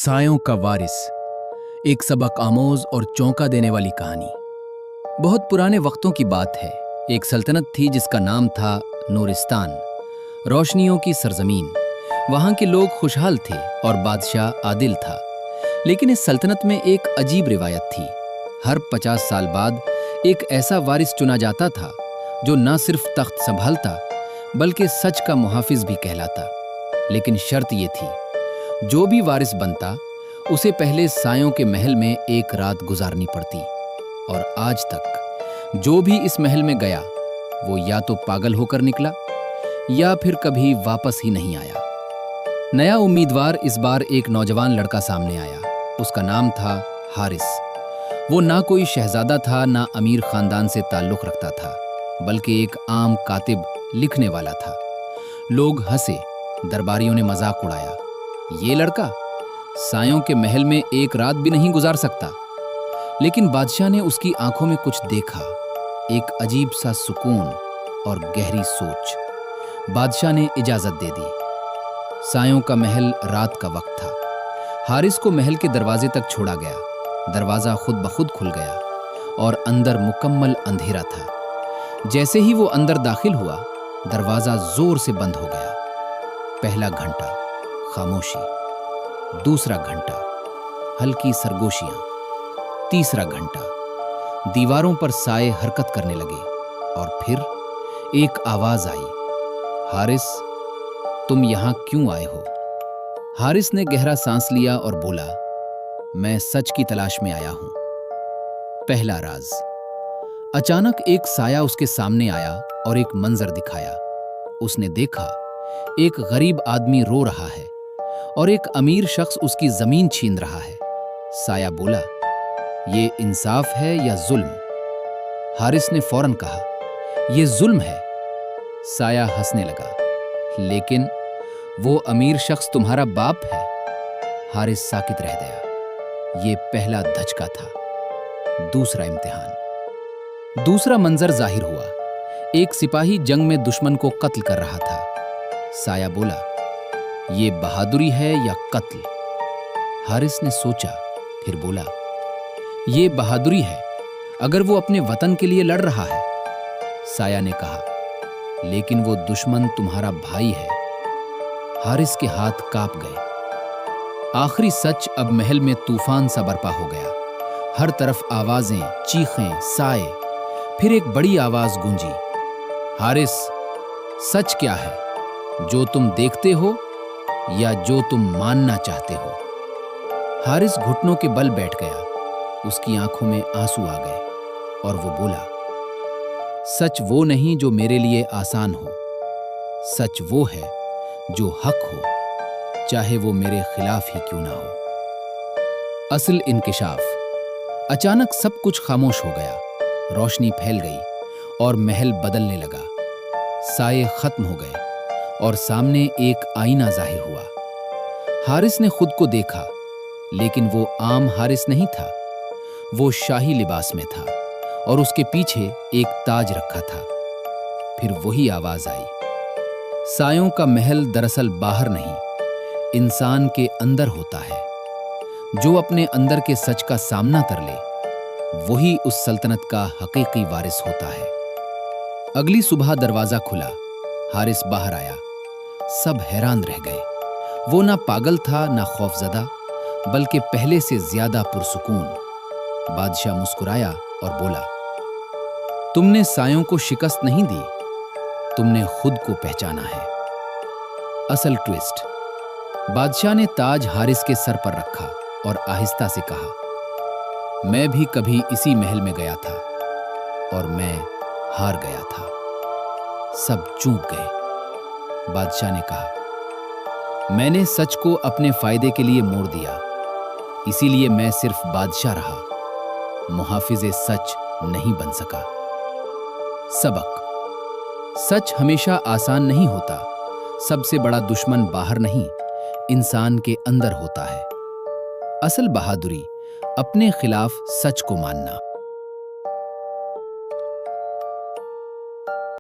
सायों का वारिस, एक सबक आमोज और चौंका देने वाली कहानी। बहुत पुराने वक्तों की बात है। एक सल्तनत थी जिसका नाम था नूरिस्तान, रोशनियों की सरजमीन। वहां के लोग खुशहाल थे और बादशाह आदिल था। लेकिन इस सल्तनत में एक अजीब रिवायत थी। हर 50 साल बाद एक ऐसा वारिस चुना जाता था जो न सिर्फ तख्त संभालता बल्कि सच का मुहाफिज भी कहलाता। लेकिन शर्त ये थी, जो भी वारिस बनता उसे पहले सायों के महल में एक रात गुजारनी पड़ती। और आज तक जो भी इस महल में गया वो या तो पागल होकर निकला या फिर कभी वापस ही नहीं आया। नया उम्मीदवार इस बार एक नौजवान लड़का सामने आया। उसका नाम था हारिस। वो ना कोई शहजादा था, ना अमीर खानदान से ताल्लुक रखता था, बल्कि एक आम कातिब लिखने वाला था। लोग हंसे, दरबारियों ने मजाक उड़ाया, ये लड़का सायों के महल में एक रात भी नहीं गुजार सकता। लेकिन बादशाह ने उसकी आंखों में कुछ देखा, एक अजीब सा सुकून और गहरी सोच। बादशाह ने इजाजत दे दी। सायों का महल, रात का वक्त था। हारिस को महल के दरवाजे तक छोड़ा गया। दरवाजा खुद ब खुद खुल गया और अंदर मुकम्मल अंधेरा था। जैसे ही वो अंदर दाखिल हुआ, दरवाजा जोर से बंद हो गया। पहला घंटा खामोशी, दूसरा घंटा हल्की सरगोशियां, तीसरा घंटा दीवारों पर साए हरकत करने लगे। और फिर एक आवाज आई, हारिस, तुम यहां क्यों आए हो? हारिस ने गहरा सांस लिया और बोला, मैं सच की तलाश में आया हूं। पहला राज। अचानक एक साया उसके सामने आया और एक मंजर दिखाया। उसने देखा, एक गरीब आदमी रो रहा है और एक अमीर शख्स उसकी जमीन छीन रहा है। साया बोला, ये इंसाफ है या जुल्म? हारिस ने फौरन कहा, ये जुल्म है। साया हंसने लगा, लेकिन वो अमीर शख्स तुम्हारा बाप है। हारिस साकित रह गया। ये पहला धचका था। दूसरा इम्तिहान। दूसरा मंजर जाहिर हुआ। एक सिपाही जंग में दुश्मन को कत्ल कर रहा था। साया बोला, ये बहादुरी है या कत्ल? हारिस ने सोचा, फिर बोला, ये बहादुरी है, अगर वो अपने वतन के लिए लड़ रहा है। साया ने कहा, लेकिन वो दुश्मन तुम्हारा भाई है। हारिस के हाथ कांप गए। आखिरी सच अब महल में तूफान सा बरपा हो गया। हर तरफ आवाजें, चीखें, साए। फिर एक बड़ी आवाज गूंजी, हारिस, सच क्या है, जो तुम देखते हो या जो तुम मानना चाहते हो? हारिस घुटनों के बल बैठ गया। उसकी आंखों में आंसू आ गए और वो बोला, सच वो नहीं जो मेरे लिए आसान हो। सच वो है जो हक हो, चाहे वो मेरे खिलाफ ही क्यों ना हो। असल इंकिशाफ। अचानक सब कुछ खामोश हो गया। रोशनी फैल गई और महल बदलने लगा। साए खत्म हो गए और सामने एक आईना जाहिर हुआ। हारिस ने खुद को देखा, लेकिन वो आम हारिस नहीं था। वो शाही लिबास में था और उसके पीछे एक ताज रखा था। फिर वही आवाज आई, सायों का महल दरअसल बाहर नहीं, इंसान के अंदर होता है। जो अपने अंदर के सच का सामना कर ले, वही उस सल्तनत का हकीकी वारिस होता है। अगली सुबह दरवाजा खुला। हारिस बाहर आया। सब हैरान रह गए। वो ना पागल था, ना खौफजदा, बल्कि पहले से ज्यादा पुरसुकून। बादशाह मुस्कुराया और बोला, तुमने सायों को शिकस्त नहीं दी, तुमने खुद को पहचाना है। असल ट्विस्ट। बादशाह ने ताज हारिस के सर पर रखा और आहिस्ता से कहा, मैं भी कभी इसी महल में गया था और मैं हार गया था। सब चूक गए। बादशाह ने कहा, मैंने सच को अपने फायदे के लिए मोड़ दिया, इसीलिए मैं सिर्फ बादशाह रहा, मुहाफिज़े सच नहीं बन सका। सबक। सच हमेशा आसान नहीं होता। सबसे बड़ा दुश्मन बाहर नहीं, इंसान के अंदर होता है। असल बहादुरी अपने खिलाफ सच को मानना।